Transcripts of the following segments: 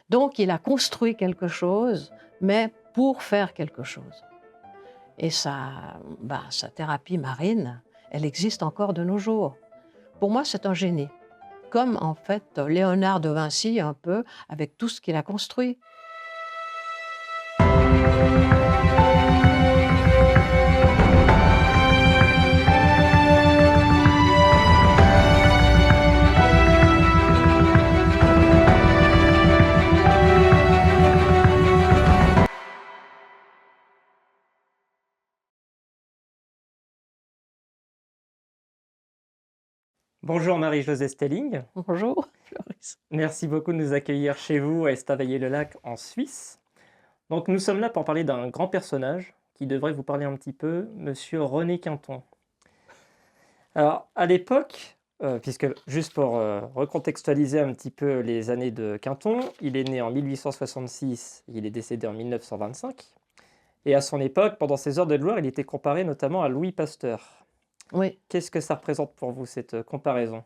Donc, il a construit quelque chose, mais pour faire quelque chose. Et sa thérapie marine, elle existe encore de nos jours. Pour moi, c'est un génie. Comme en fait Léonard de Vinci, un peu, avec tout ce qu'il a construit. Bonjour Marie-Josée Stelling, Bonjour, Floris. merci beaucoup de nous accueillir chez vous à Estavayer-le-Lac en Suisse. Donc nous sommes là pour parler d'un grand personnage qui devrait vous parler un petit peu, Monsieur René Quinton. Alors à l'époque, puisque juste pour recontextualiser un petit peu les années de Quinton, il est né en 1866, il est décédé en 1925. Et à son époque, pendant ses heures de gloire, il était comparé notamment à Louis Pasteur. Oui, Qu'est-ce que ça représente pour vous cette comparaison?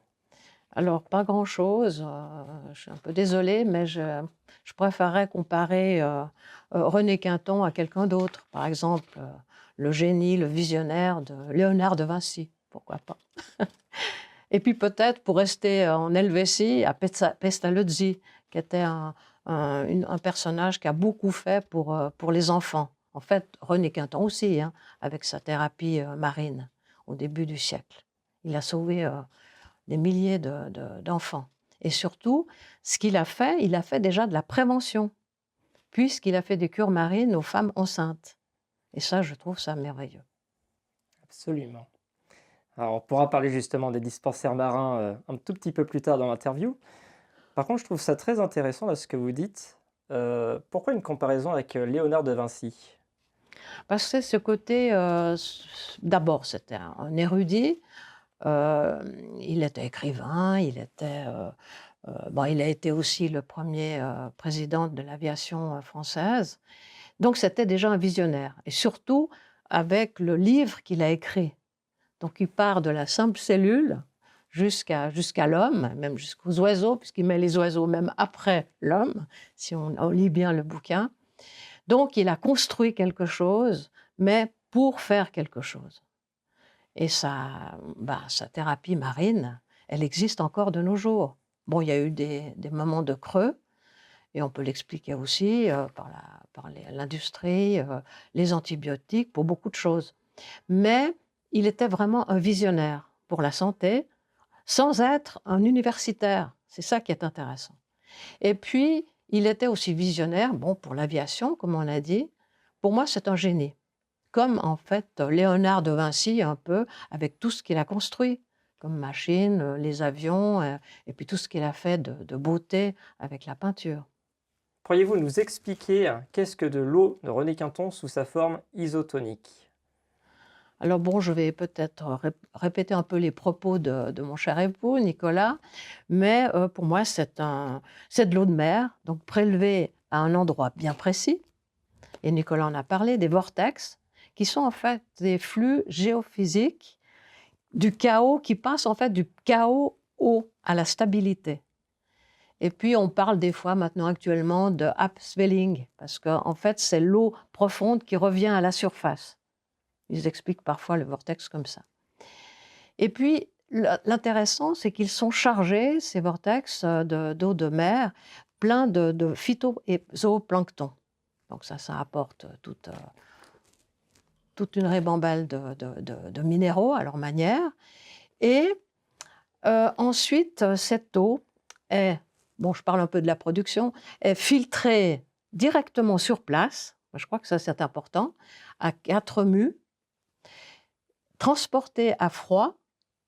alors pas grand-chose. Je suis un peu désolée, mais je préférerais comparer René Quinton à quelqu'un d'autre. Par exemple, le génie, le visionnaire de Léonard de Vinci. Pourquoi pas? Et puis peut-être, pour rester en Helvétie, à Pestalozzi, qui était un personnage qui a beaucoup fait pour les enfants. En fait, René Quinton aussi, hein, avec sa thérapie marine au début du siècle. Il a sauvé des milliers d'enfants. Et surtout, ce qu'il a fait, il a fait déjà de la prévention, puisqu'il a fait des cures marines aux femmes enceintes. Et ça, je trouve ça merveilleux. Absolument. Alors, on pourra parler justement des dispensaires marins un tout petit peu plus tard dans l'interview. Par contre, je trouve ça très intéressant là, ce que vous dites. Pourquoi une comparaison avec Léonard de Vinci? Parce que c'est ce côté, d'abord, c'était un érudit, il était écrivain, il a été aussi le premier président de l'aviation française. Donc c'était déjà un visionnaire, et surtout avec le livre qu'il a écrit. Donc il part de la simple cellule jusqu'à l'homme, même jusqu'aux oiseaux, puisqu'il met les oiseaux même après l'homme, si on lit bien le bouquin. Donc il a construit quelque chose, mais pour faire quelque chose. Et sa thérapie marine, elle existe encore de nos jours. Bon, il y a eu des moments de creux, et on peut l'expliquer aussi par l'industrie, les antibiotiques, pour beaucoup de choses. Mais il était vraiment un visionnaire pour la santé, sans être un universitaire. C'est ça qui est intéressant. Et puis, il était aussi visionnaire, bon, pour l'aviation, comme on l'a dit. Pour moi, c'est un génie. Comme, en fait, Léonard de Vinci, un peu, avec tout ce qu'il a construit, comme machines, les avions, et puis tout ce qu'il a fait de beauté avec la peinture. Pourriez-vous nous expliquer qu'est-ce que de l'eau de René Quinton sous sa forme isotonique? Alors bon, je vais peut-être répéter un peu les propos de mon cher époux, Nicolas, mais pour moi, c'est de l'eau de mer, donc prélevée à un endroit bien précis. Et Nicolas en a parlé, des vortex, qui sont en fait des flux géophysiques du chaos, qui passent en fait du chaos à la stabilité. Et puis on parle des fois maintenant actuellement de upswelling, parce qu'en fait c'est l'eau profonde qui revient à la surface. Ils expliquent parfois le vortex comme ça. Et puis l'intéressant, c'est qu'ils sont chargés, ces vortex d'eau de mer, plein de phyto et zooplancton. Donc ça apporte toute une ribambelle de minéraux à leur manière. Et ensuite, cette eau est, bon, je parle un peu de la production, est filtrée directement sur place, je crois que ça c'est important, à 4 mus, transportée à froid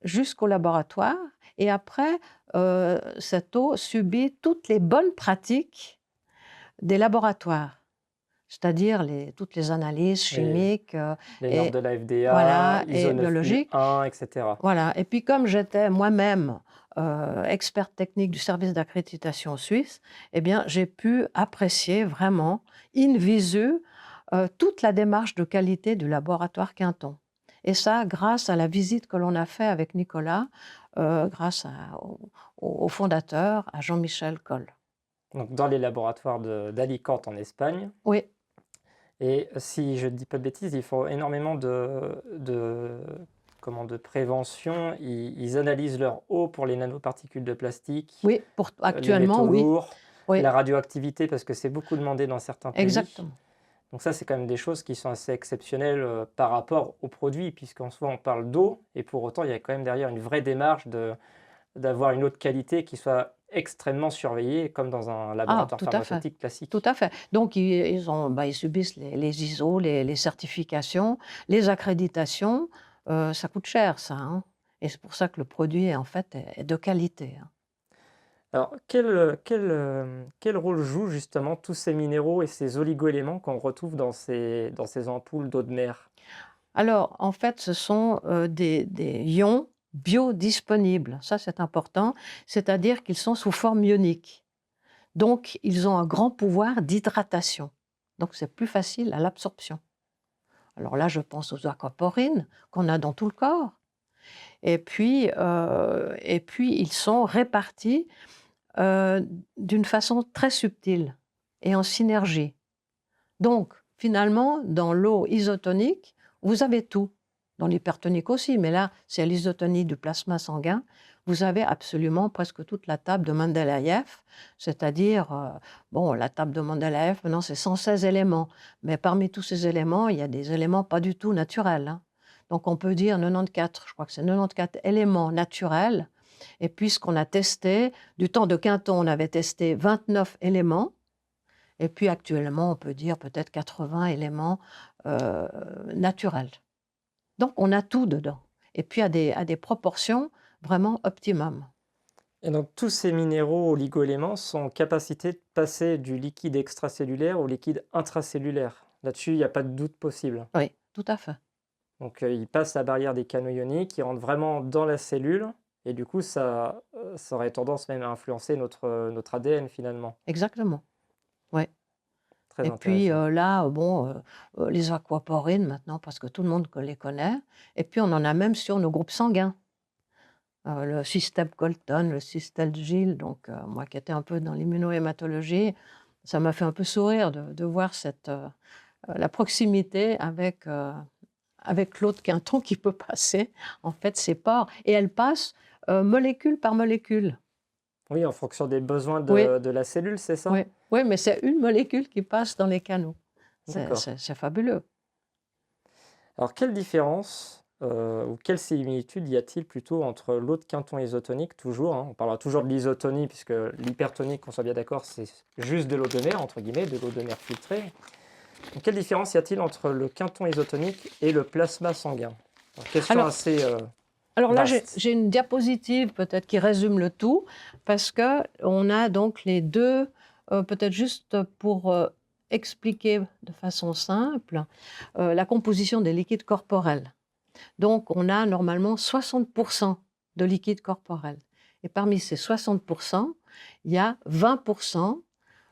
jusqu'au laboratoire, et après, cette eau subit toutes les bonnes pratiques des laboratoires. C'est-à-dire toutes les analyses chimiques Les normes de la FDA, voilà, ISO et biologiques. 9001, etc. Voilà. Et puis comme j'étais moi-même experte technique du service d'accréditation suisse, eh bien, j'ai pu apprécier vraiment, in visu, toute la démarche de qualité du laboratoire Quinton. Et ça, grâce à la visite que l'on a fait avec Nicolas, grâce au fondateur, à Jean-Michel Coll. donc dans les laboratoires d'Alicante en Espagne. Oui, Et si je ne dis pas de bêtises, il faut énormément de prévention. Ils analysent leur eau pour les nanoparticules de plastique, oui, les actuellement, métaux oui, lourds, oui, la radioactivité, parce que c'est beaucoup demandé dans certains pays. exactement. Donc ça, c'est quand même des choses qui sont assez exceptionnelles par rapport aux produits, puisqu'en soi, on parle d'eau, et pour autant, il y a quand même derrière une vraie démarche d'avoir une eau de qualité qui soit extrêmement surveillée, comme dans un Ah, laboratoire tout à fait. pharmaceutique Tout classique. à fait. Donc, ils subissent les ISO, les certifications, les accréditations. Ça coûte cher, ça, hein. Et c'est pour ça que le produit, en fait, est de qualité, hein. Alors, quel rôle jouent justement tous ces minéraux et ces oligoéléments qu'on retrouve dans ces ampoules d'eau de mer? Alors, en fait, ce sont des ions biodisponibles. Ça, c'est important. C'est-à-dire qu'ils sont sous forme ionique. Donc, ils ont un grand pouvoir d'hydratation. Donc, c'est plus facile à l'absorption. Alors là, je pense aux aquaporines qu'on a dans tout le corps. Et puis ils sont répartis d'une façon très subtile et en synergie. Donc, finalement, dans l'eau isotonique, vous avez tout. Dans l'hypertonique aussi, mais là, c'est l'isotonie du plasma sanguin. Vous avez absolument presque toute la table de Mendeleïev, c'est-à-dire, bon, la table de Mendeleïev, maintenant, c'est 116 éléments. Mais parmi tous ces éléments, il y a des éléments pas du tout naturels, hein. Donc, on peut dire 94, je crois que c'est 94 éléments naturels. Et puis, ce qu'on a testé, du temps de Quinton, on avait testé 29 éléments. Et puis actuellement, on peut dire peut-être 80 éléments naturels. Donc on a tout dedans. Et puis à des proportions vraiment optimum. Et donc, tous ces minéraux oligoéléments sont en capacité de passer du liquide extracellulaire au liquide intracellulaire. Là-dessus, il n'y a pas de doute possible. Oui, tout à fait. Donc, ils passent la barrière des canaux ioniques, ils rentrent vraiment dans la cellule, et du coup, ça aurait tendance même à influencer notre ADN finalement. Exactement. Ouais. Très Et puis intéressant. là, bon, les aquaporines maintenant, parce que tout le monde les connaît. Et puis on en a même sur nos groupes sanguins. Le système Colton, le système Gilles, donc moi qui étais un peu dans l'immunohématologie, ça m'a fait un peu sourire de voir la proximité avec l'eau de Quinton qui peut passer, en fait, ces pores. Et elle passe molécule par molécule. Oui, en fonction des besoins Oui, de la cellule, c'est ça? oui, oui, mais c'est une molécule qui passe dans les canaux. D'accord. C'est fabuleux. Alors, quelle différence ou quelle similitude y a-t-il plutôt entre l'eau de Quinton isotonique, toujours, hein, on parlera toujours de l'isotonie, puisque l'hypertonique, qu'on soit bien d'accord, c'est juste de l'eau de mer, entre guillemets, de l'eau de mer filtrée. Donc, quelle différence y a-t-il entre le Quinton isotonique et le plasma sanguin? Alors, question Alors, assez alors là, vaste. j'ai une diapositive peut-être qui résume le tout, parce qu'on a donc les deux, peut-être juste pour expliquer de façon simple, la composition des liquides corporels. Donc, on a normalement 60% de liquide corporel. Et parmi ces 60%, il y a 20%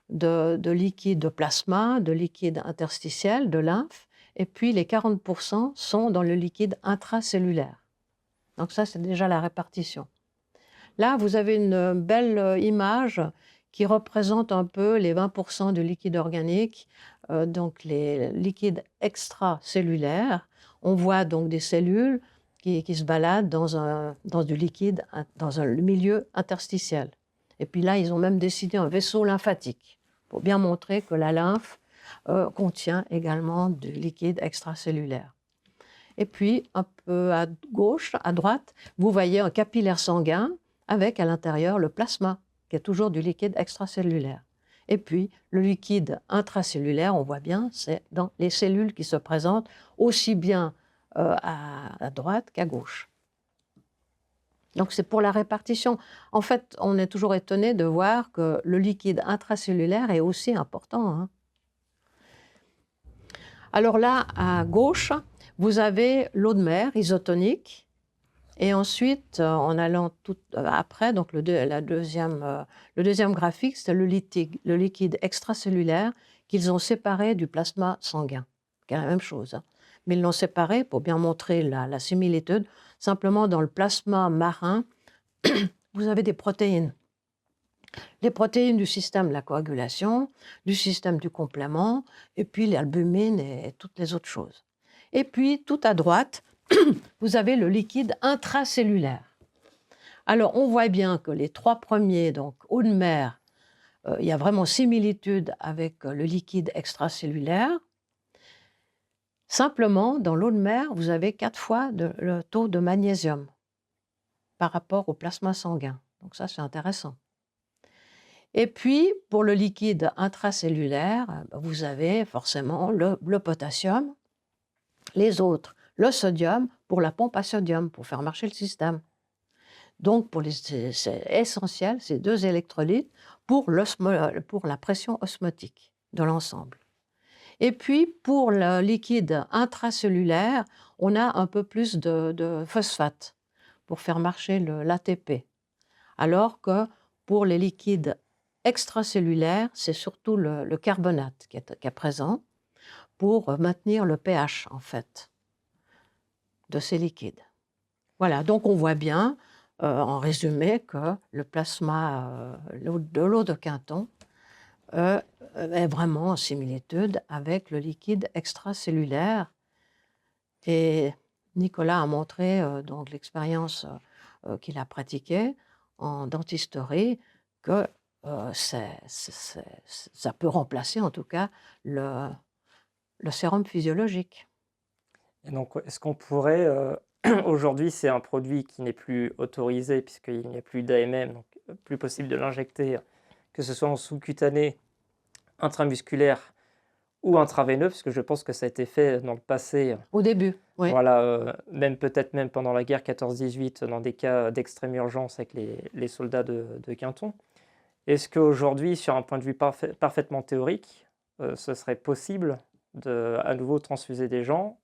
de liquide de plasma, de liquide interstitiel, de lymphe, et puis les 40% sont dans le liquide intracellulaire. Donc ça, c'est déjà la répartition. Là, vous avez une belle image qui représente un peu les 20% de liquide organique, donc les liquides extracellulaires. On voit donc des cellules qui se baladent dans du liquide, dans un milieu interstitiel. Et puis là, ils ont même dessiné un vaisseau lymphatique pour bien montrer que la lymphe contient également du liquide extracellulaire. Et puis, un peu à gauche, à droite, vous voyez un capillaire sanguin avec à l'intérieur le plasma, qui est toujours du liquide extracellulaire. Et puis, le liquide intracellulaire, on voit bien, c'est dans les cellules qui se présentent aussi bien à droite qu'à gauche. Donc, c'est pour la répartition. En fait, on est toujours étonné de voir que le liquide intracellulaire est aussi important, hein. Alors là, à gauche, vous avez l'eau de mer isotonique. Et ensuite, en allant après, donc le deuxième graphique, c'est le liquide extracellulaire qu'ils ont séparé du plasma sanguin, qui est la même chose, hein. Mais ils l'ont séparé pour bien montrer la similitude. Simplement, dans le plasma marin, vous avez des protéines. les protéines du système de la coagulation, du système du complément, et puis l'albumine et toutes les autres choses. Et puis, tout à droite, vous avez le liquide intracellulaire. Alors, on voit bien que les 3 premiers, donc eau de mer, il y a vraiment similitude avec le liquide extracellulaire. Simplement, dans l'eau de mer, vous avez 4 fois le taux de magnésium par rapport au plasma sanguin. Donc ça, c'est intéressant. Et puis, pour le liquide intracellulaire, vous avez forcément le potassium, les autres, le sodium pour la pompe à sodium, pour faire marcher le système. Donc, c'est essentiel, ces 2 électrolytes, pour la pression osmotique de l'ensemble. Et puis, pour le liquide intracellulaire, on a un peu plus de phosphate pour faire marcher l'ATP. Alors que pour les liquides extracellulaires, c'est surtout le carbonate qui est présent pour maintenir le pH, en fait, de ces liquides. Voilà, donc on voit bien, en résumé, que le plasma de l'eau de Quinton est vraiment en similitude avec le liquide extracellulaire. Et Nicolas a montré, dans l'expérience qu'il a pratiquée en dentisterie, que ça peut remplacer en tout cas le sérum physiologique. Et donc, est-ce qu'on pourrait, aujourd'hui, c'est un produit qui n'est plus autorisé puisqu'il n'y a plus d'AMM, donc plus possible de l'injecter, que ce soit en sous-cutané, intramusculaire ou intraveineux, parce que je pense que ça a été fait dans le passé, Au début, oui. voilà, même peut-être même pendant la guerre 14-18, dans des cas d'extrême urgence avec les soldats de Quinton. Est-ce qu'aujourd'hui, sur un point de vue parfaitement théorique, ce serait possible à nouveau transfuser des gens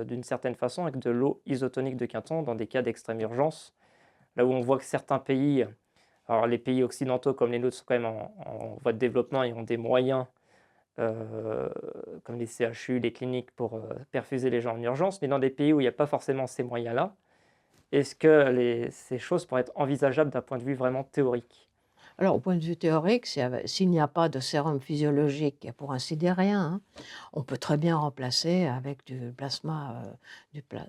d'une certaine façon avec de l'eau isotonique de Quinton dans des cas d'extrême urgence, là où on voit que certains pays, alors les pays occidentaux comme les nôtres sont quand même en voie de développement et ont des moyens comme les CHU, les cliniques pour perfuser les gens en urgence, mais dans des pays où il n'y a pas forcément ces moyens-là, est-ce que ces choses pourraient être envisageables d'un point de vue vraiment théorique? Alors, au point de vue théorique, s'il n'y a pas de sérum physiologique, il n'y a pour ainsi dire rien, hein, on peut très bien remplacer avec du plasma,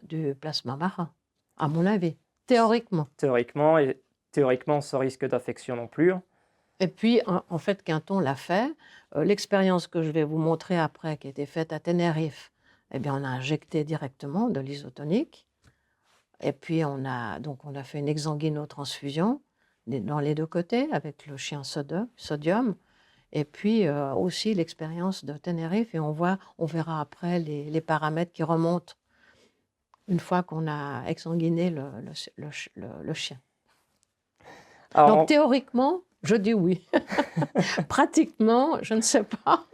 du plasma marin, à mon avis, théoriquement. Théoriquement, sans risque d'infection non plus. Et puis, en fait, Quinton l'a fait. L'expérience que je vais vous montrer après, qui a été faite à Tenerife, eh bien, on a injecté directement de l'isotonique. Et puis, on a fait une exsanguinotransfusion dans les 2 côtés avec le chien sodium. Et puis, aussi l'expérience de Tenerife. Et on verra après les paramètres qui remontent une fois qu'on a exsanguiné le chien. Alors, Donc, théoriquement, je dis oui. Pratiquement, je ne sais pas.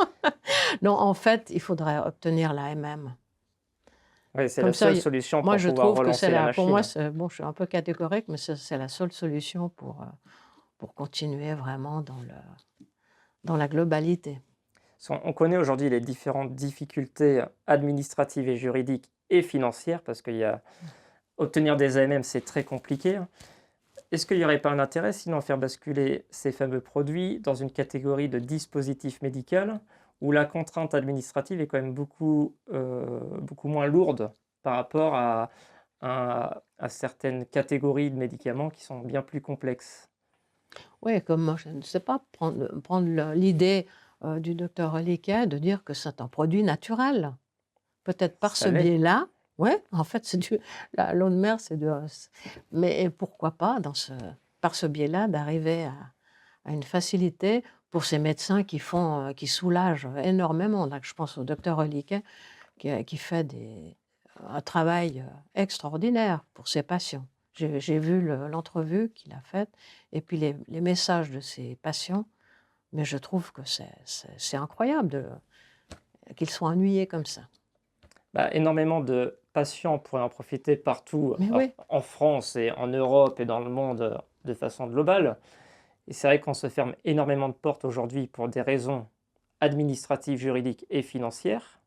Non, en fait, il faudrait obtenir l'AMM. oui, c'est Comme la ça, seule solution moi, pour je pouvoir trouve que relancer la pour machine. moi, bon, je suis un peu catégorique, mais c'est la seule solution pour continuer vraiment dans la globalité. On connaît aujourd'hui les différentes difficultés administratives et juridiques et financières, parce obtenir des AMM, c'est très compliqué, hein. Est-ce qu'il n'y aurait pas un intérêt sinon à faire basculer ces fameux produits dans une catégorie de dispositif médical où la contrainte administrative est quand même beaucoup moins lourde par rapport à certaines catégories de médicaments qui sont bien plus complexes? Oui, comme moi, je ne sais pas, prendre l'idée du docteur Reliquet de dire que c'est un produit naturel. Peut-être par ce Ça l'est. biais-là, oui, en fait, l'eau de mer, mais pourquoi pas, par ce biais-là, d'arriver à une facilité pour ces médecins qui soulagent énormément. Là, je pense au docteur Reliquet qui fait un travail extraordinaire pour ses patients. J'ai vu l'entrevue qu'il a faite et puis les messages de ses patients, mais je trouve que c'est incroyable qu'ils soient ennuyés comme ça. Bah, énormément de patients pourraient en profiter partout, Mais alors oui, en France et en Europe et dans le monde de façon globale. Et c'est vrai qu'on se ferme énormément de portes aujourd'hui pour des raisons administratives, juridiques et financières.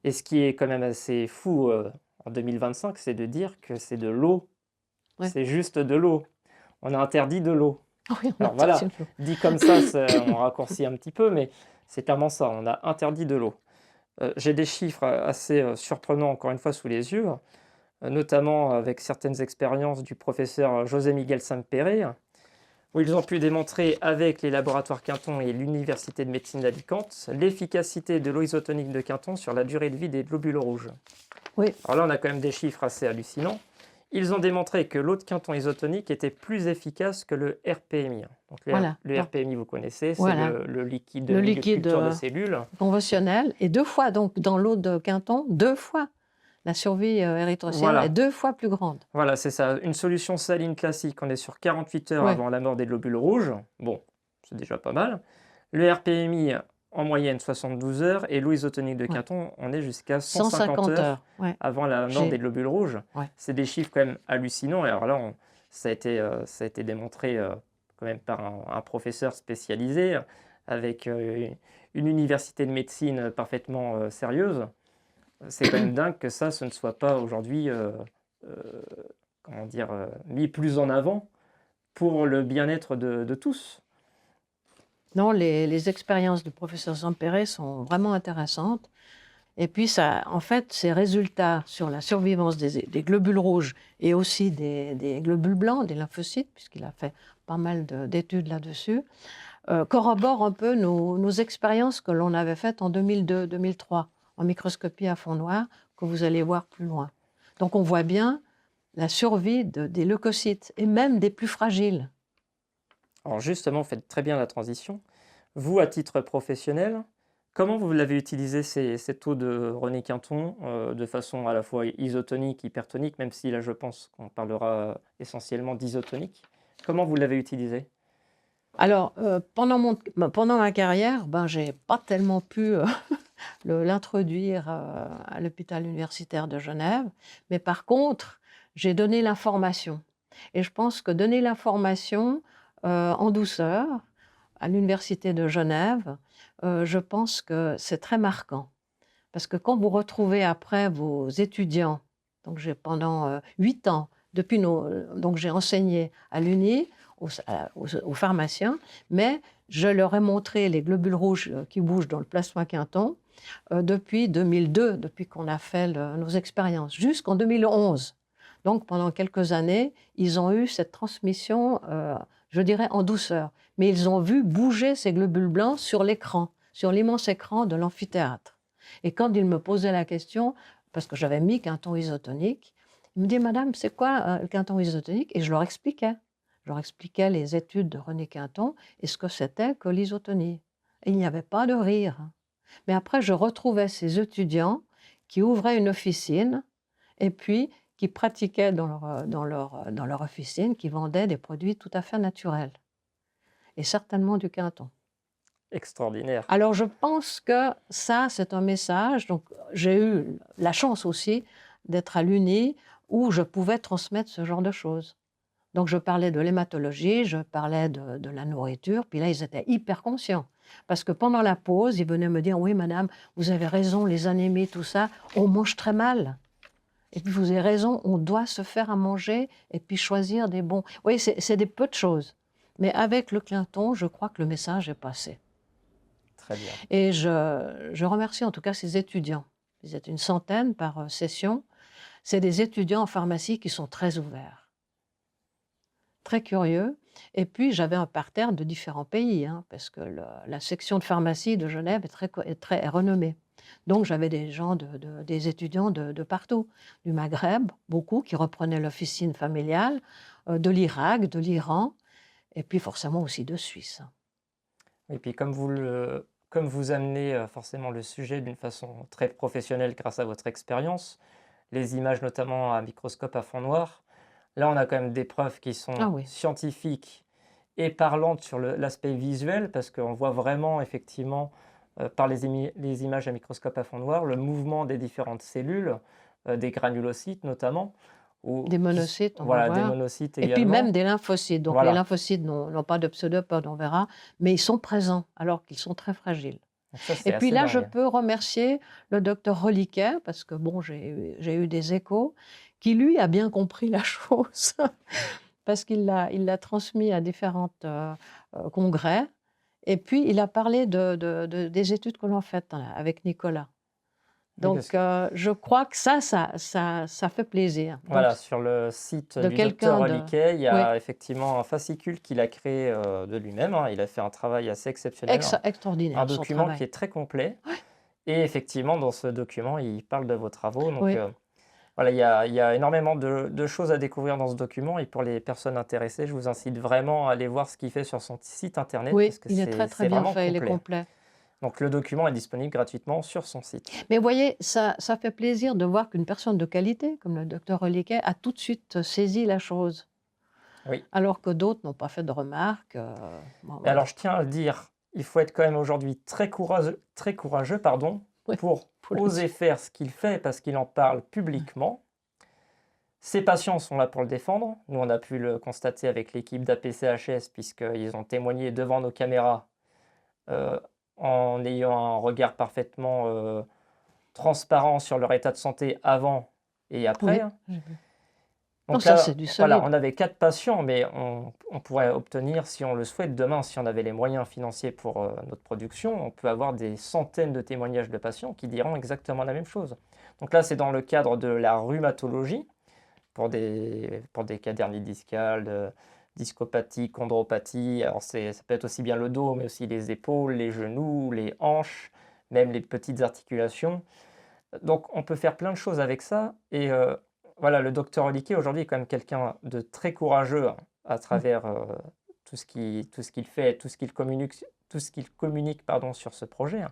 Et ce qui est quand même assez fou en 2025, c'est de dire que c'est de l'eau. ouais. C'est juste de l'eau. On a interdit de l'eau. Oui, on Alors voilà, interdit l'eau. dit comme ça, on raccourcit un petit peu, mais c'est clairement ça, on a interdit de l'eau. J'ai des chiffres assez surprenants, encore une fois, sous les yeux, notamment avec certaines expériences du professeur José Miguel Sampere, où ils ont pu démontrer avec les laboratoires Quinton et l'Université de médecine d'Alicante l'efficacité de l'eau isotonique de Quinton sur la durée de vie des globules rouges. Oui, Alors là, on a quand même des chiffres assez hallucinants. Ils ont démontré que l'eau de Quinton isotonique était plus efficace que le RPMI. Donc voilà. le Donc, RPMI, vous connaissez, c'est voilà, le liquide de le milieu de liquide culture de cellules. conventionnel, et 2 fois, donc dans l'eau de Quinton, 2 fois, la survie érythrocytaire est Voilà, 2 fois plus grande. voilà, c'est ça. Une solution saline classique, on est sur 48 heures Oui, avant la mort des globules rouges. Bon, c'est déjà pas mal. Le RPMI, en moyenne 72 heures, et l'eau isotonique de ouais. Quinton, on est jusqu'à 150 150 heures heures. Ouais. avant la mort des globules rouges. Ouais. C'est des chiffres quand même hallucinants. Et alors là, ça a été démontré quand même par un professeur spécialisé, avec une université de médecine parfaitement sérieuse. C'est quand même dingue que ça, ce ne soit pas aujourd'hui, euh, comment dire, mis plus en avant pour le bien-être de tous. Non, les expériences du professeur Sampere sont vraiment intéressantes. Et puis, ça, en fait, ces résultats sur la survivance des globules rouges et aussi des globules blancs, des lymphocytes, puisqu'il a fait pas mal d'études là-dessus, corroborent un peu nos expériences que l'on avait faites en 2002-2003, en microscopie à fond noir, que vous allez voir plus loin. Donc, on voit bien la survie des leucocytes, et même des plus fragiles. Alors justement, vous faites très bien la transition. Vous, à titre professionnel, comment vous l'avez utilisé cette eau de René Quinton de façon à la fois isotonique, hypertonique, même si là je pense qu'on parlera essentiellement d'isotonique. Comment vous l'avez utilisé? Alors, pendant ma carrière, je n'ai pas tellement pu l'introduire à l'hôpital universitaire de Genève, mais par contre, j'ai donné l'information. Et je pense que donner l'information en douceur à l'université de Genève, je pense que c'est très marquant. Parce que quand vous retrouvez après vos étudiants, donc j'ai pendant 8 ans, donc j'ai enseigné à l'Uni, aux pharmaciens, mais je leur ai montré les globules rouges qui bougent dans le plasma Quinton depuis 2002, depuis qu'on a fait nos expériences, jusqu'en 2011. Donc pendant quelques années, ils ont eu cette transmission, je dirais, en douceur. Mais ils ont vu bouger ces globules blancs sur l'écran, sur l'immense écran de l'amphithéâtre. Et quand ils me posaient la question, parce que j'avais mis Quinton isotonique, ils me disaient, Madame, c'est quoi le Quinton isotonique? Et je leur expliquais. Je leur expliquais les études de René Quinton et ce que c'était que l'isotonie. Et il n'y avait pas de rire. Mais après, je retrouvais ces étudiants qui ouvraient une officine et puis qui pratiquaient dans leur officine, qui vendaient des produits tout à fait naturels. Et certainement du Quinton. Extraordinaire. Alors, je pense que ça, c'est un message. Donc, j'ai eu la chance aussi d'être à l'Uni où je pouvais transmettre ce genre de choses. Donc, je parlais de l'hématologie, je parlais de la nourriture, puis là, ils étaient hyper conscients. Parce que pendant la pause, ils venaient me dire, oui, madame, vous avez raison, les anémies, tout ça, on mange très mal. Et puis, vous avez raison, on doit se faire à manger et puis choisir des bons. Oui, c'est des peu de choses. Mais avec le Quinton, je crois que le message est passé. Très bien. Et je remercie en tout cas ces étudiants. Ils étaient une centaine par session. C'est des étudiants en pharmacie qui sont très ouverts, très curieux. Et puis, j'avais un parterre de différents pays, parce que la section de pharmacie de Genève est renommée. Donc, j'avais des gens, des étudiants de partout, du Maghreb, beaucoup, qui reprenaient l'officine familiale, de l'Irak, de l'Iran, et puis forcément aussi de Suisse. Et puis comme vous amenez forcément le sujet d'une façon très professionnelle grâce à votre expérience, les images notamment à microscope à fond noir, là on a quand même des preuves qui Ah sont oui, scientifiques et parlantes sur l'aspect visuel, parce qu'on voit vraiment effectivement par les images à microscope à fond noir le mouvement des différentes cellules, des granulocytes notamment, des monocytes, on va voilà, des voir. monocytes Et puis même également. des lymphocytes. Donc les Voilà, lymphocytes n'ont pas de pseudopode, on verra, mais ils sont présents alors qu'ils sont très fragiles. donc ça Et c'est puis assez là, je dingue. peux remercier le docteur Reliquet, parce que bon, j'ai eu des échos, qui lui a bien compris la chose. parce qu'il l'a transmis à différents congrès. Et puis, il a parlé des études que l'on fait avec Nicolas. Oui, parce Donc, que je crois que ça fait plaisir. Donc, voilà, sur le site de du docteur quelqu'un de... Oliquet, il y Oui, a effectivement un fascicule qu'il a créé de lui-même, hein. Il a fait un travail assez exceptionnel, un extraordinaire, son document qui travail. est très complet. Et effectivement, dans ce document, il parle de vos travaux. Donc Oui, voilà, il y a énormément de choses à découvrir dans ce document. Et pour les personnes intéressées, je vous incite vraiment à aller voir ce qu'il fait sur son site internet parce oui, que il est très, très c'est bien vraiment fait, il est complet. complet. Donc le document est disponible gratuitement sur son site. Mais vous voyez, ça fait plaisir de voir qu'une personne de qualité, comme le docteur Reliquet, a tout de suite saisi la chose, Oui. alors que d'autres n'ont pas fait de remarques. Bon, Mais alors, voilà. je tiens à le dire, il faut être quand même aujourd'hui très courageux, pardon, Oui, pour faut le oser dire. faire ce qu'il fait parce qu'il en parle publiquement. Ses patients sont là pour le défendre. Nous, on a pu le constater avec l'équipe d'APCHS puisqu'ils ont témoigné devant nos caméras euh, en ayant un regard parfaitement transparent sur leur état de santé avant et après, Oui, hein. j'ai vu. Non, Donc ça, c'est là, du voilà, solide. on avait 4 patients, mais on pourrait obtenir, si on le souhaite, demain, si on avait les moyens financiers pour notre production, on peut avoir des centaines de témoignages de patients qui diront exactement la même chose. Donc là, c'est dans le cadre de la rhumatologie, pour des cas d'hernie discale, de discopathie, chondropathie. Alors ça peut être aussi bien le dos, mais aussi les épaules, les genoux, les hanches, même les petites articulations. Donc on peut faire plein de choses avec ça. Et voilà, le docteur Oliquet aujourd'hui est quand même quelqu'un de très courageux hein, à Mm. travers tout ce qu'il fait, tout ce qu'il communique pardon, sur ce projet, hein.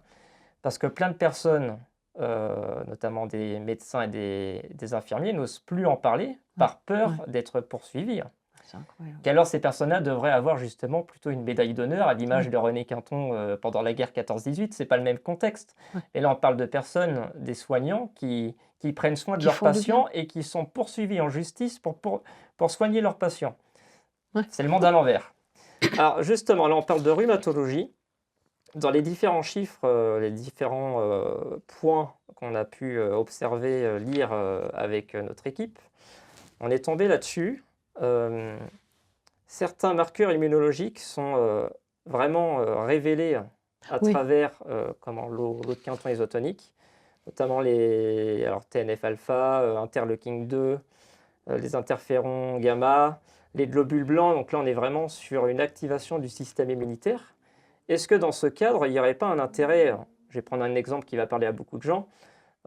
Parce que plein de personnes, notamment des médecins et des infirmiers, n'osent plus en parler Ouais, par peur ouais, d'être poursuivis, hein. c'est incroyable. Qu'alors ces personnes-là devraient avoir justement plutôt une médaille d'honneur à Ouais, l'image de René Quinton pendant la guerre 14-18. C'est pas le même contexte. ouais. Et là, on parle de personnes, des soignants, qui prennent soin de Qui leurs font du bien. patients et qui sont poursuivis en justice pour soigner leurs patients. Ouais. C'est le monde à l'envers. Alors justement, là, on parle de rhumatologie. Dans les différents chiffres, les différents points qu'on a pu observer, lire avec notre équipe, on est tombé là-dessus. Euh, Certains marqueurs immunologiques sont vraiment révélés à Oui, travers l'eau de Quinton isotonique, notamment les TNF-alpha, interleukin 2, les interférons gamma, les globules blancs. Donc là, on est vraiment sur une activation du système immunitaire. Est-ce que dans ce cadre, il n'y aurait pas un intérêt, je vais prendre un exemple qui va parler à beaucoup de gens,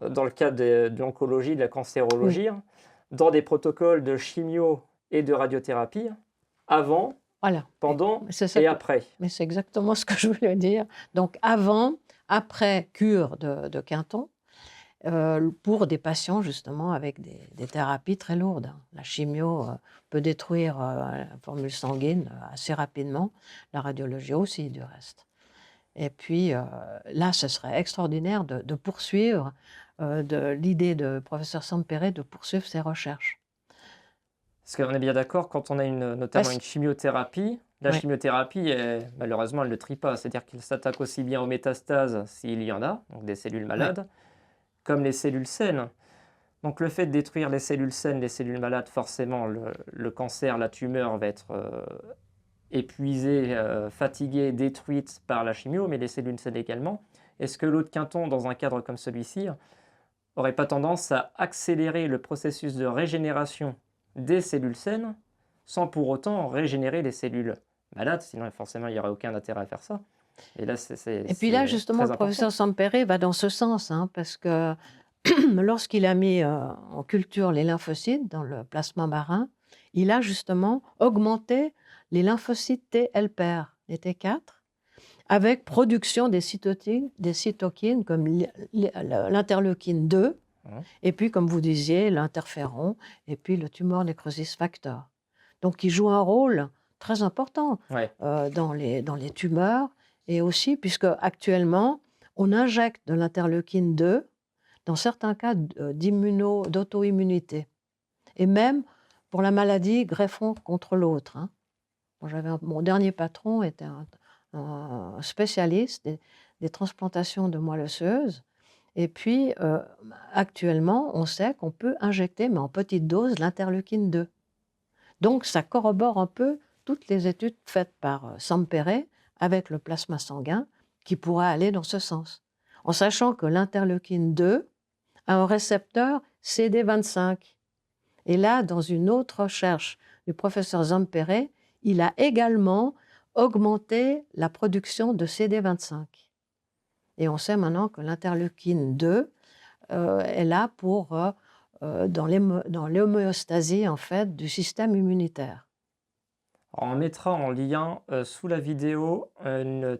dans le cadre de l'oncologie, de la oui. cancérologie, dans des protocoles de chimio et de radiothérapie, avant, Voilà. pendant C'est ça et après. mais c'est exactement ce que je voulais dire. Donc, avant, après cure de Quinton, pour des patients justement avec des thérapies très lourdes, hein. La chimio peut détruire la formule sanguine assez rapidement, la radiologie aussi du reste. Et puis là, ce serait extraordinaire de poursuivre, de l'idée de professeur Sampere de poursuivre ses recherches. Parce qu'on est bien d'accord, quand on a notamment Parce une chimiothérapie, la ouais, chimiothérapie, malheureusement, elle ne trie pas. C'est-à-dire qu'elle s'attaque aussi bien aux métastases, s'il y en a, donc des cellules ouais, malades, comme les cellules saines. Donc le fait de détruire les cellules saines, les cellules malades, forcément, le cancer, la tumeur va être épuisée, fatiguée, détruite par la chimio, mais les cellules saines également. Est-ce que l'eau de Quinton, dans un cadre comme celui-ci, aurait pas tendance à accélérer le processus de régénération des cellules saines sans pour autant régénérer les cellules malades, sinon forcément il n'y aurait aucun intérêt à faire ça. Et là, et puis là, c'est justement, très le important. professeur Sampere va dans ce sens, hein, parce que lorsqu'il a mis en culture les lymphocytes dans le plasma marin, il a justement augmenté les lymphocytes T helper, les T4, avec production des cytokines comme l'interleukine 2, Hein. et puis, comme vous disiez, l'interféron, et puis le tumor necrosis factor. Donc, il joue un rôle très important Ouais. dans les tumeurs, et aussi, puisque actuellement, on injecte de l'interleukine 2 dans certains cas d'auto-immunité, et même pour la maladie greffon contre l'autre, hein. Mon dernier patron était un spécialiste des transplantations de moelle osseuse. Et puis, actuellement, on sait qu'on peut injecter, mais en petite dose, l'interleukine 2. Donc, ça corrobore un peu toutes les études faites par Sampere avec le plasma sanguin qui pourraient aller dans ce sens. En sachant que l'interleukine 2 a un récepteur CD25. Et là, dans une autre recherche du professeur Zampere, il a également augmenté la production de CD25. Et on sait maintenant que l'interleukine 2 est là dans l'homéostasie en fait, du système immunitaire. On mettra en lien sous la vidéo la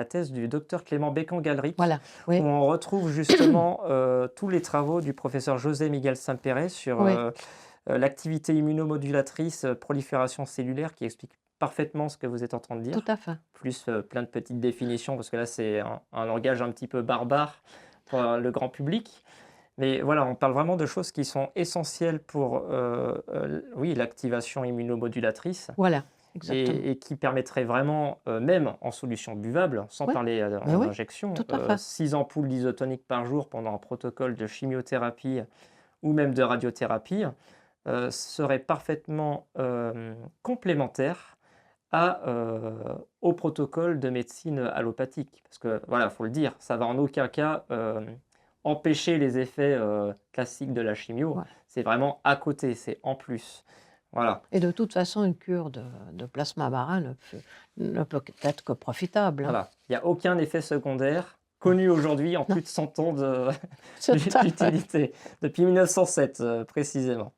thèse du docteur Clément Bécan-Galric, Voilà, oui. où on retrouve justement tous les travaux du professeur José Miguel Sampere sur Oui. l'activité immunomodulatrice, prolifération cellulaire, qui explique parfaitement ce que vous êtes en train de dire, Tout à fait. plus plein de petites définitions, parce que là c'est un langage un petit peu barbare pour le grand public. Mais voilà, on parle vraiment de choses qui sont essentielles pour oui, l'activation immunomodulatrice Voilà, exactement. et qui permettraient vraiment, même en solution buvable, sans Oui. parler Mais en oui, injection, tout à fait. 6 ampoules d'isotonique par jour pendant un protocole de chimiothérapie ou même de radiothérapie serait parfaitement complémentaire au protocole de médecine allopathique. Parce que, voilà, il faut le dire, ça va en aucun cas empêcher les effets classiques de la chimio. Ouais. C'est vraiment à côté, c'est en plus. Voilà. Et de toute façon, une cure de plasma barin ne peut être que profitable. Hein. Voilà. Il n'y a aucun effet secondaire connu aujourd'hui en plus de 100 ans d'utilité, depuis 1907 précisément.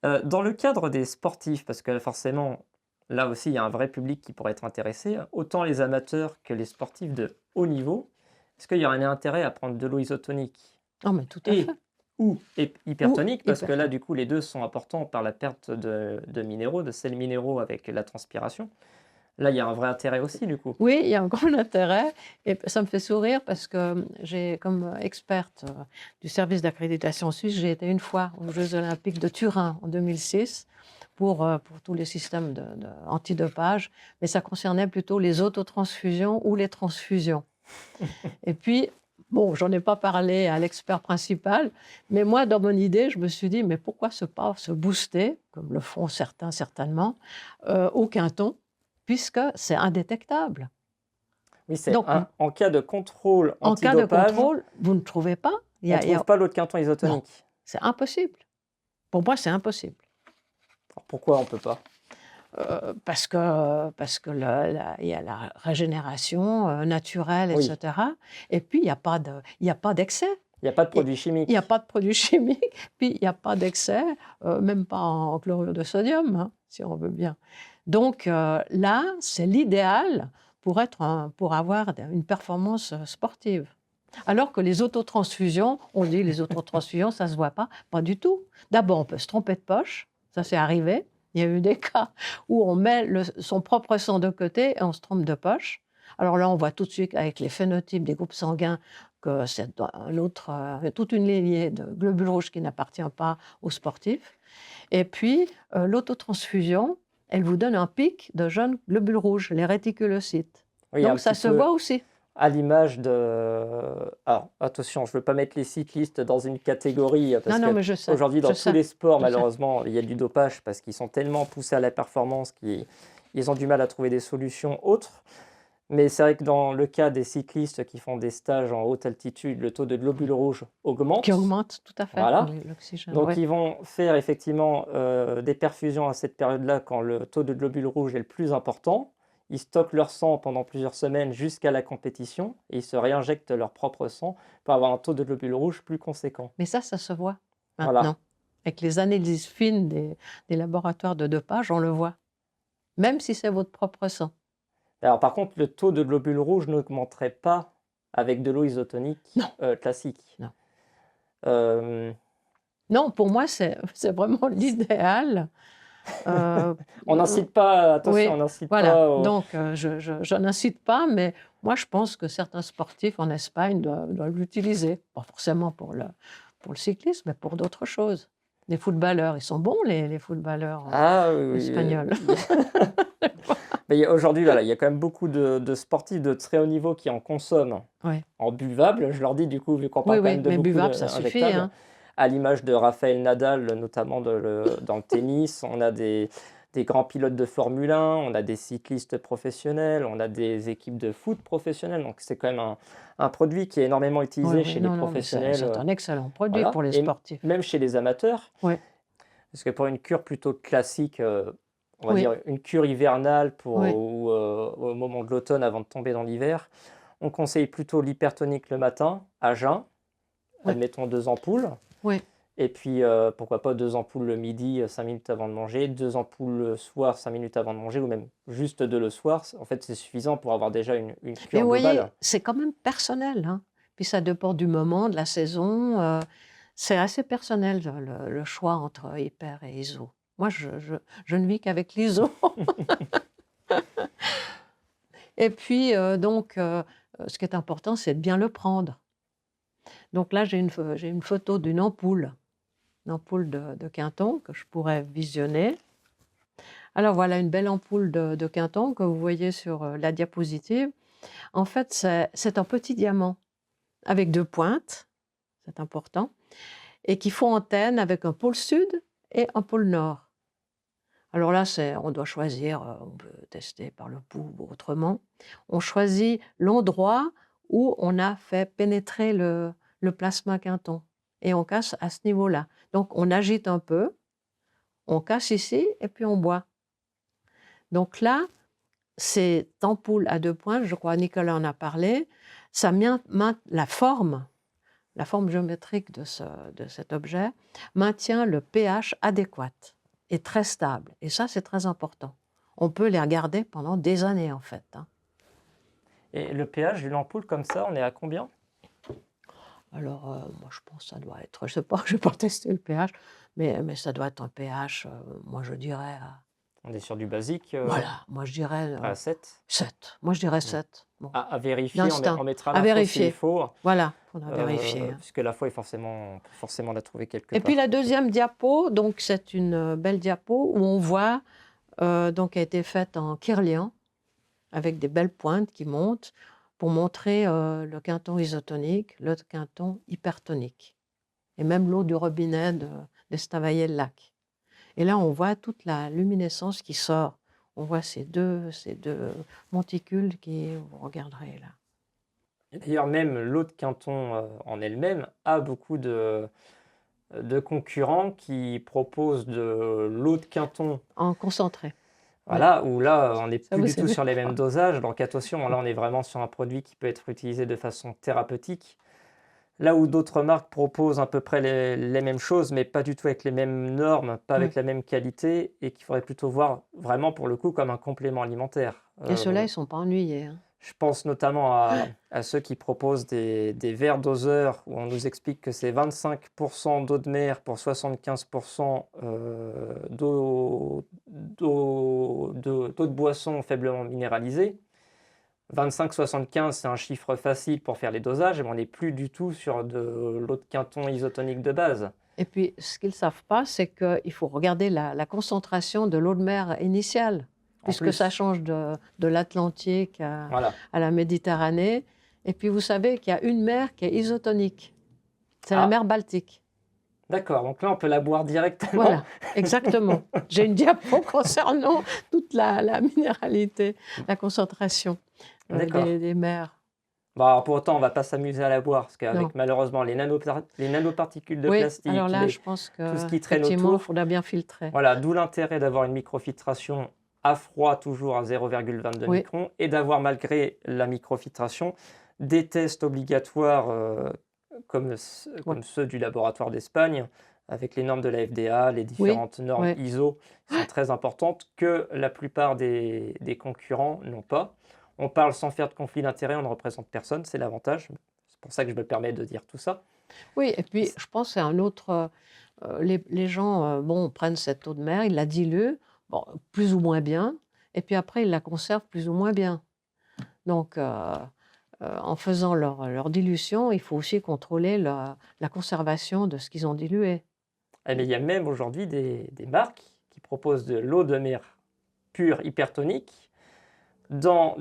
Dans le cadre des sportifs, parce que forcément, là aussi, il y a un vrai public qui pourrait être intéressé, autant les amateurs que les sportifs de haut niveau, est-ce qu'il y aurait un intérêt à prendre de l'eau isotonique Oh, mais tout à fait. ou hypertonique, parce que là, hypertonique. du coup, les deux sont importants par la perte de minéraux, de sels minéraux avec la transpiration. Là, il y a un vrai intérêt aussi, du coup. Oui, il y a un grand intérêt. Et ça me fait sourire parce que j'ai, comme experte du service d'accréditation suisse, j'ai été une fois aux Jeux Olympiques de Turin en 2006 pour tous les systèmes antidopage, mais ça concernait plutôt les autotransfusions ou les transfusions. Et puis, bon, j'en ai pas parlé à l'expert principal, mais moi, dans mon idée, je me suis dit, mais pourquoi pas se booster, comme le font certains certainement, au quinton, puisque c'est indétectable. Oui, c'est Donc, en cas de contrôle en cas de antidopage, contrôle, vous ne trouvez pas. on ne trouve pas l'eau de quinton isotonique. Non, c'est impossible. Pour moi, c'est impossible. Alors, pourquoi on ne peut pas? Parce que il y a la régénération naturelle, Oui. etc. Et puis, il n'y a pas d'excès. Il n'y a pas de produits chimiques. Il n'y a pas de produits chimiques, puis il n'y a pas d'excès, même pas en chlorure de sodium, hein, si on veut bien. Donc là, c'est l'idéal pour avoir une performance sportive. Alors que les autotransfusions, on dit les autotransfusions, ça ne se voit pas du tout. D'abord, on peut se tromper de poche, ça c'est arrivé. Il y a eu des cas où on met son propre sang de côté et on se trompe de poche. Alors là, on voit tout de suite avec les phénotypes des groupes sanguins que c'est toute une lignée de globules rouges qui n'appartient pas aux sportifs. Et puis, l'autotransfusion, elle vous donne un pic de jeunes globules rouges, les réticulocytes. Oui, donc ça se voit aussi. À l'image de... Alors, attention, je ne veux pas mettre les cyclistes dans une catégorie, parce qu'aujourd'hui, dans tous les sports, malheureusement, il y a du dopage, parce qu'ils sont tellement poussés à la performance qu'ils ont du mal à trouver des solutions autres. Mais c'est vrai que dans le cas des cyclistes qui font des stages en haute altitude, le taux de globules rouges augmente. Qui augmente, tout à fait. Voilà. L'oxygène. Donc, ils vont faire effectivement des perfusions à cette période-là quand le taux de globules rouges est le plus important. Ils stockent leur sang pendant plusieurs semaines jusqu'à la compétition et ils se réinjectent leur propre sang pour avoir un taux de globules rouges plus conséquent. Mais ça se voit maintenant. Voilà. Avec les analyses fines des laboratoires de dopage, on le voit. Même si c'est votre propre sang. Alors, par contre, le taux de globules rouges n'augmenterait pas avec de l'eau isotonique classique. Non. Non, pour moi, c'est vraiment l'idéal. On n'incite pas, attention, oui, on n'incite voilà. pas. Donc, je n'incite pas, mais moi, je pense que certains sportifs en Espagne doivent l'utiliser. Pas forcément pour le cyclisme, mais pour d'autres choses. Les footballeurs, ils sont bons, les footballeurs espagnols. Mais aujourd'hui, voilà, il y a quand même beaucoup de sportifs de très haut niveau qui en consomment en buvable. Je leur dis, du coup, vu qu'on parle quand même de mais beaucoup buvable, ça suffit. Hein. à l'image de Raphaël Nadal, notamment dans le tennis. On a des grands pilotes de Formule 1, on a des cyclistes professionnels, on a des équipes de foot professionnelles. Donc c'est quand même un produit qui est énormément Oui, utilisé oui, chez les non, non, mais professionnels, c'est un excellent produit voilà, pour les et sportifs. même chez les amateurs. Oui, Parce que pour une cure plutôt classique, on va oui, dire une cure hivernale oui, ou au moment de l'automne avant de tomber dans l'hiver, on conseille plutôt l'hypertonique le matin, à jeun, oui, admettons 2 ampoules, oui. et puis pourquoi pas 2 ampoules le midi, 5 minutes avant de manger, 2 ampoules le soir, 5 minutes avant de manger, ou même juste 2 le soir. En fait, c'est suffisant pour avoir déjà une Mais cure vous voyez, globale. c'est quand même personnel, hein. Puis ça dépend du moment, de la saison. C'est assez personnel, le choix entre hyper et iso. Moi, je ne vis qu'avec l'iso. Et puis, ce qui est important, c'est de bien le prendre. Donc là, j'ai une photo d'une ampoule, une ampoule de Quinton que je pourrais visionner. Alors voilà une belle ampoule de Quinton que vous voyez sur la diapositive. En fait, c'est un petit diamant avec 2 pointes, c'est important, et qui font antenne avec un pôle sud et un pôle nord. Alors là, on doit choisir, on peut tester par le pouls ou autrement. On choisit l'endroit où on a fait pénétrer le plasma Quinton et on casse à ce niveau-là. Donc on agite un peu, on casse ici et puis on boit. Donc là, cette ampoule à 2 pointes, je crois Nicolas en a parlé, ça la forme géométrique de cet objet maintient le pH adéquat et très stable. Et ça, c'est très important. On peut les regarder pendant des années, en fait, hein. Et le pH d'une ampoule comme ça, on est à combien? Alors, moi, je pense que ça doit être, je sais pas, je n'ai pas testé le pH, mais ça doit être un pH, moi, je dirais, On est sur du basique, voilà, moi, je dirais à 7. 7. Moi, je dirais Mmh. 7. Bon, À vérifier, d'instinct, on mettra à l'info s'il vérifier. faut, Voilà, on a vérifié, hein. puisque la foi est forcément, on peut forcément la trouver quelque Et puis part. la deuxième diapo, donc c'est une belle diapo où on voit, donc a été faite en kirlian, avec des belles pointes qui montent, pour montrer le Quinton isotonique, le Quinton hypertonique, et même l'eau du robinet d'Estavayer-le-Lac. Et là, on voit toute la luminescence qui sort. On voit ces deux monticules qui, vous regarderez là. Et d'ailleurs, même l'eau de Quinton en elle-même a beaucoup de concurrents qui proposent de l'eau de Quinton. En concentré. Oui, Voilà, où là, on n'est ça plus vous du tout savez. sur les mêmes dosages. Donc attention, là, on est vraiment sur un produit qui peut être utilisé de façon thérapeutique. Là où d'autres marques proposent à peu près les mêmes choses, mais pas du tout avec les mêmes normes, pas Oui. avec la même qualité, et qu'il faudrait plutôt voir vraiment pour le coup comme un complément alimentaire. Et ceux-là, ils ne sont pas ennuyés, hein. Je pense notamment à ceux qui proposent des verres doseurs où on nous explique que c'est 25% d'eau de mer pour 75% d'eau de boisson faiblement minéralisée. 25-75, c'est un chiffre facile pour faire les dosages, mais on n'est plus du tout sur de l'eau de Quinton isotonique de base. Et puis, ce qu'ils ne savent pas, c'est qu'il faut regarder la concentration de l'eau de mer initiale, En puisque ça plus, change de l'Atlantique voilà. à la Méditerranée. Et puis, vous savez qu'il y a une mer qui est isotonique. C'est la Ah, mer Baltique. d'accord, donc là on peut la boire directement. Voilà, exactement. J'ai une diapo concernant toute la minéralité, la concentration D'accord. des mers. Bon, alors pour autant, on va pas s'amuser à la boire, parce Non. qu'avec malheureusement les nanoparticules de Oui, alors plastique, là, je pense tout ce qui traîne qu'effectivement, il autour, faudra bien filtrer. voilà, d'où l'intérêt d'avoir une microfiltration à froid, toujours à 0,22 Oui, microns, et d'avoir malgré la microfiltration des tests obligatoires ouais. comme ceux du laboratoire d'Espagne, avec les normes de la FDA, les Oui, différentes normes oui. ISO qui sont très importantes, que la plupart des concurrents n'ont pas. On parle sans faire de conflit d'intérêt, on ne représente personne, c'est l'avantage. C'est pour ça que je me permets de dire tout ça. Oui, et puis je pense que c'est un autre. Les gens bon, prennent cette eau de mer, ils la diluent, bon, plus ou moins bien, et puis après ils la conservent plus ou moins bien. Donc, en faisant leur dilution, il faut aussi contrôler la conservation de ce qu'ils ont dilué. Eh bien, il y a même aujourd'hui des marques qui proposent de l'eau de mer pure hypertonique dans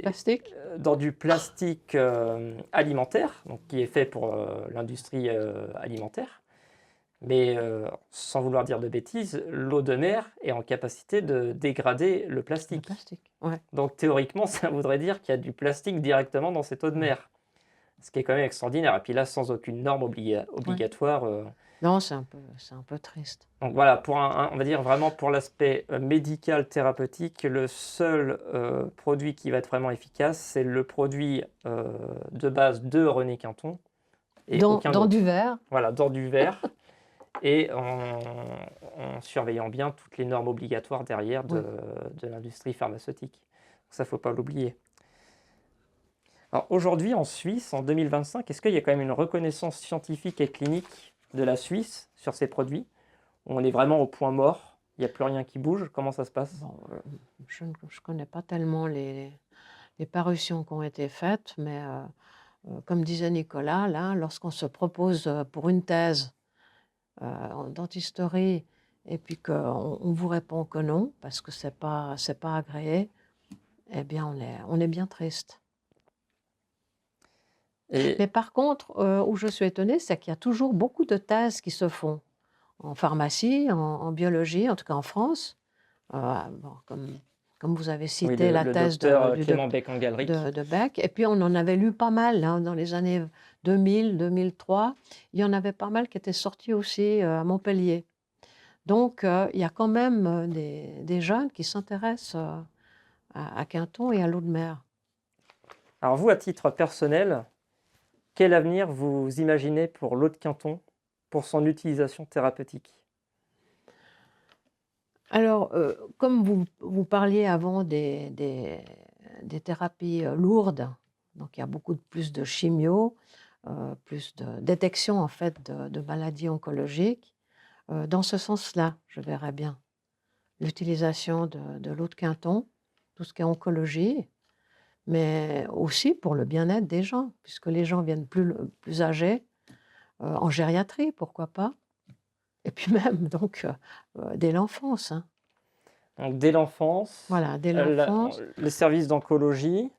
Plastique? dans du plastique alimentaire, donc qui est fait pour l'industrie alimentaire. Mais sans vouloir dire de bêtises, l'eau de mer est en capacité de dégrader le Le plastique. plastique, ouais. Donc théoriquement, ça voudrait dire qu'il y a du plastique directement dans cette eau de Ouais. mer, ce qui est quand même extraordinaire. Et puis là, sans aucune norme Ouais. obligatoire. Non, c'est un peu triste. Donc voilà, pour on va dire vraiment pour l'aspect médical thérapeutique, le seul produit qui va être vraiment efficace, c'est le produit de base de René Quinton et aucun Dans autre. du verre. Voilà, dans du verre et en surveillant bien toutes les normes obligatoires derrière Oui. de l'industrie pharmaceutique. Ça, faut pas l'oublier. Alors aujourd'hui, en Suisse, en 2025, est-ce qu'il y a quand même une reconnaissance scientifique et clinique de la Suisse sur ces produits? On est vraiment au point mort, il n'y a plus rien qui bouge. Comment ça se passe? Bon, je ne connais pas tellement les parutions qui ont été faites, mais comme disait Nicolas, là, lorsqu'on se propose pour une thèse en dentisterie et puis qu'on vous répond que non, parce que c'est pas agréé, eh bien, on est bien triste. Et Mais par contre, où je suis étonnée, c'est qu'il y a toujours beaucoup de thèses qui se font en pharmacie, en biologie, en tout cas en France. Bon, comme vous avez oui, cité la le thèse docteur du Clément Beck-Engelrich. de Beck, et puis on en avait lu pas mal hein, dans les années 2000, 2003. Il y en avait pas mal qui étaient sortis aussi à Montpellier. Donc il y a quand même des jeunes qui s'intéressent à Quinton et à l'eau de mer. Alors vous, à titre personnel, quel avenir vous imaginez pour l'eau de Quinton, pour son utilisation thérapeutique? Alors, comme vous parliez avant des thérapies lourdes, donc il y a beaucoup plus de chimio, plus de détection en fait de maladies oncologiques. Dans ce sens-là, je verrais bien l'utilisation de l'eau de Quinton, tout ce qui est oncologie, mais aussi pour le bien-être des gens, puisque les gens viennent plus âgés, en gériatrie, pourquoi pas, et puis même donc dès l'enfance. Hein. Donc dès l'enfance, Voilà, dès l'enfance. les services d'oncologie,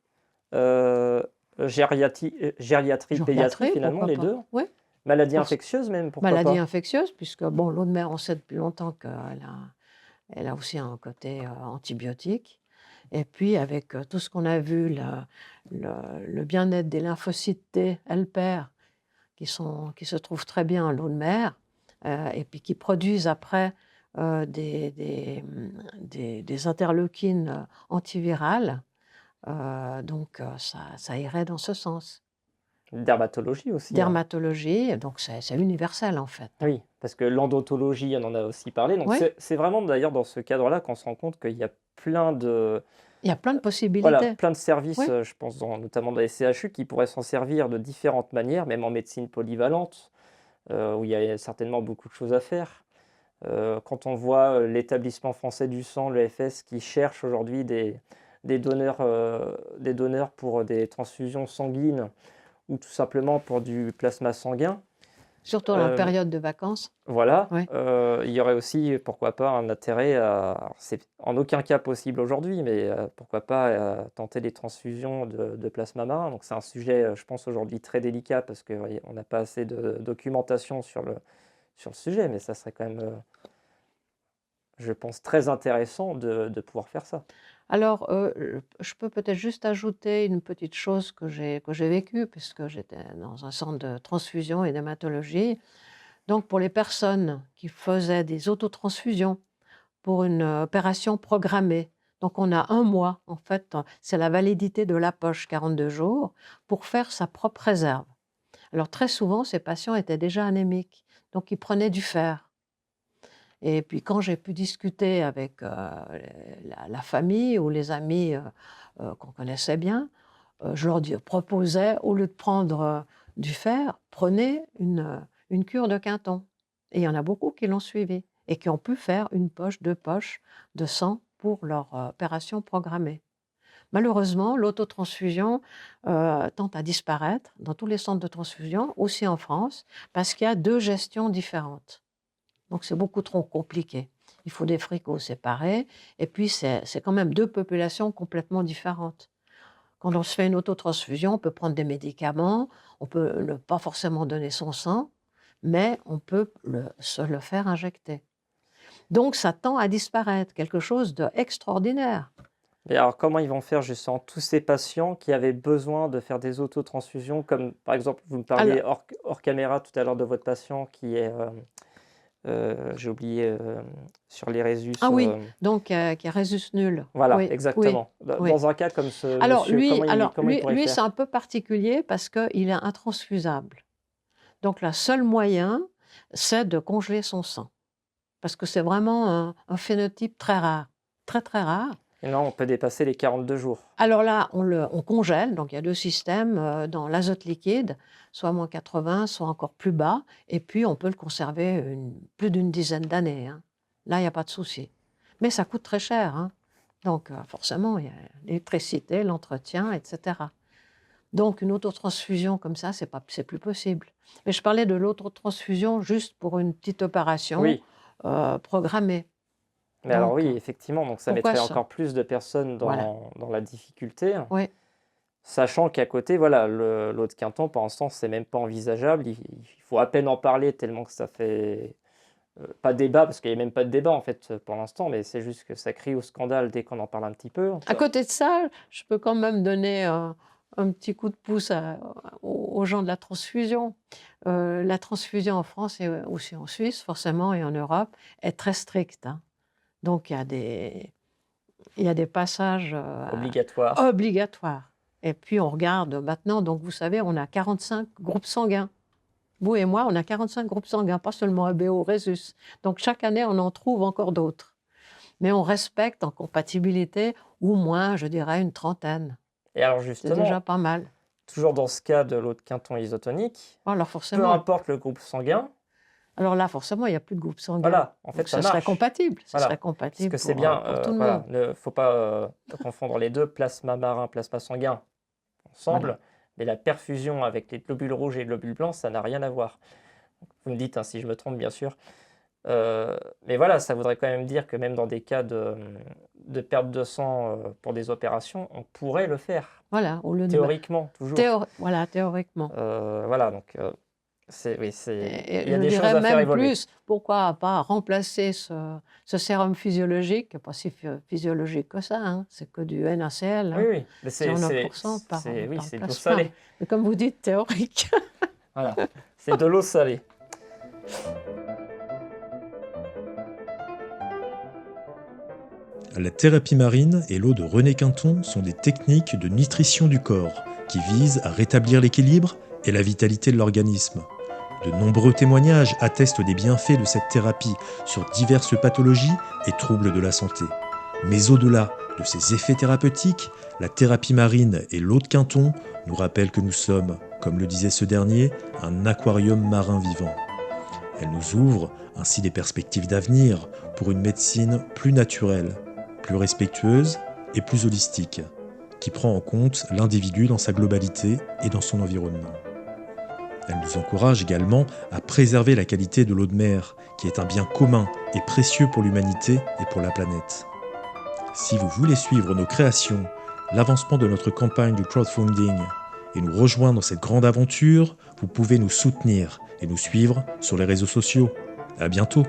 euh, gériatrie, pédiatrie, Gériatrie, finalement, pourquoi les pas? deux. Oui, Maladies pour infectieuses même, pourquoi maladies pas? infectieuses, puisque bon, l'eau de mer, on sait depuis longtemps elle a aussi un côté antibiotique. Et puis, avec tout ce qu'on a vu, le bien-être des lymphocytes T, helper, qui se trouvent très bien en l'eau de mer, et puis qui produisent après des interleukines antivirales, donc ça irait dans ce sens. Dermatologie aussi, hein. Dermatologie, donc c'est universel en fait. Hein. Oui, parce que l'endontologie, on en a aussi parlé. Donc Oui, c'est vraiment d'ailleurs dans ce cadre-là qu'on se rend compte qu'il y a plein de, il y a plein de voilà, possibilités. plein de services, Oui, je pense notamment dans les CHU, qui pourraient s'en servir de différentes manières, même en médecine polyvalente, où il y a certainement beaucoup de choses à faire. Quand on voit l'établissement français du sang, le l'EFS, qui cherche aujourd'hui des donneurs pour des transfusions sanguines ou tout simplement pour du plasma sanguin, surtout en euh, période de vacances. voilà, Oui, il y aurait aussi, pourquoi pas, un intérêt à, alors c'est en aucun cas possible aujourd'hui, mais pourquoi pas tenter des transfusions de plasma marin. Donc c'est un sujet, je pense, aujourd'hui très délicat parce qu'on n'a pas assez de documentation sur le sujet, mais ça serait quand même, je pense, très intéressant de pouvoir faire ça. alors je peux peut-être juste ajouter une petite chose que j'ai vécue, puisque j'étais dans un centre de transfusion et d'hématologie. Donc pour les personnes qui faisaient des autotransfusions pour une opération programmée, donc on a un mois, en fait, c'est la validité de la poche, 42 jours, pour faire sa propre réserve. Alors très souvent, ces patients étaient déjà anémiques, donc ils prenaient du fer. Et puis quand j'ai pu discuter avec la famille ou les amis qu'on connaissait bien, je leur proposais, au lieu de prendre du fer, prenez une cure de Quinton. Et il y en a beaucoup qui l'ont suivi et qui ont pu faire une poche, deux poches de sang pour leur opération programmée. Malheureusement, l'autotransfusion tend à disparaître dans tous les centres de transfusion, aussi en France, parce qu'il y a deux gestions différentes. Donc c'est beaucoup trop compliqué. Il faut des fricots séparés. Et puis, c'est quand même deux populations complètement différentes. Quand on se fait une autotransfusion, on peut prendre des médicaments, on peut ne pas forcément donner son sang, mais on peut se le faire injecter. Donc, ça tend à disparaître, quelque chose d'extraordinaire. Et alors, comment ils vont faire justement tous ces patients qui avaient besoin de faire des autotransfusions, comme par exemple, vous me parliez Alors, hors caméra tout à l'heure de votre patient qui est, j'ai oublié, sur les résus. ah oui, donc qui est résus nul. Voilà, Oui, oui, exactement. oui. Dans un cas comme ce Alors monsieur, lui, comment il pourrait c'est faire? un peu particulier parce qu'il est intransfusable. Donc le seul moyen, c'est de congeler son sang. Parce que c'est vraiment un phénotype très rare, très très rare. Et non, on peut dépasser les 42 jours. Alors là, on congèle, donc il y a deux systèmes dans l'azote liquide, soit moins 80, soit encore plus bas, et puis on peut le conserver plus d'une dizaine d'années, hein. Là, il n'y a pas de souci. Mais ça coûte très cher, hein. Donc forcément, il y a l'électricité, l'entretien, etc. Donc une autotransfusion comme ça, c'est plus possible. Mais je parlais de l'autotransfusion juste pour une petite opération Oui, programmée. mais alors Donc oui, effectivement, donc ça pourquoi mettrait ça? encore plus de personnes Voilà. dans la difficulté. Oui. Sachant qu'à côté, voilà, l'autre quinton, pour l'instant, c'est même pas envisageable. Il faut à peine en parler tellement que ça fait pas débat, parce qu'il n'y a même pas de débat en fait pour l'instant, mais c'est juste que ça crie au scandale dès qu'on en parle un petit peu. À côté de ça, je peux quand même donner un petit coup de pouce aux gens de la transfusion. La transfusion en France et aussi en Suisse, forcément, et en Europe, est très stricte, hein. Donc, il y a des passages Obligatoire. obligatoires. Et puis, on regarde maintenant, donc vous savez, on a 45 groupes sanguins. Vous et moi, on a 45 groupes sanguins, pas seulement AB ou Rhésus. Donc, chaque année, on en trouve encore d'autres. Mais on respecte en compatibilité au moins, je dirais, une trentaine. Et alors C'est justement, déjà pas mal. toujours dans ce cas de l'autre quinton isotonique, Alors peu forcément, importe le groupe sanguin, alors là, forcément, il n'y a plus de groupe sanguin. voilà, en fait Donc, ça ça serait marche. compatible. Ça Voilà. serait Parce compatible que c'est pour, bien, pour tout le voilà, monde. ne faut pas confondre les deux, plasma marin, plasma sanguin, ensemble, Voilà. mais la perfusion avec les globules rouges et les globules blancs, ça n'a rien à voir. Vous me dites hein, si je me trompe, bien sûr. Mais voilà, ça voudrait quand même dire que même dans des cas de perte de sang pour des opérations, on pourrait le faire, Voilà, au lieu de théoriquement, toujours. voilà, théoriquement. Voilà, donc oui, Et il y a je des choses dirais à faire même évoluer. plus, pourquoi pas remplacer ce sérum physiologique, qui n'est pas si physiologique que ça, hein, c'est que du NaCl, Oui, hein, oui, mais c'est 0,9% par oui, le c'est de l'eau plasma. salée. Mais comme vous dites, théorique. Voilà, c'est de l'eau salée. La thérapie marine et l'eau de René Quinton sont des techniques de nutrition du corps qui visent à rétablir l'équilibre et la vitalité de l'organisme. De nombreux témoignages attestent des bienfaits de cette thérapie sur diverses pathologies et troubles de la santé. Mais au-delà de ces effets thérapeutiques, la thérapie marine et l'eau de Quinton nous rappellent que nous sommes, comme le disait ce dernier, un aquarium marin vivant. Elle nous ouvre ainsi des perspectives d'avenir pour une médecine plus naturelle, plus respectueuse et plus holistique, qui prend en compte l'individu dans sa globalité et dans son environnement. Elle nous encourage également à préserver la qualité de l'eau de mer, qui est un bien commun et précieux pour l'humanité et pour la planète. Si vous voulez suivre nos créations, l'avancement de notre campagne de crowdfunding et nous rejoindre dans cette grande aventure, vous pouvez nous soutenir et nous suivre sur les réseaux sociaux. À bientôt!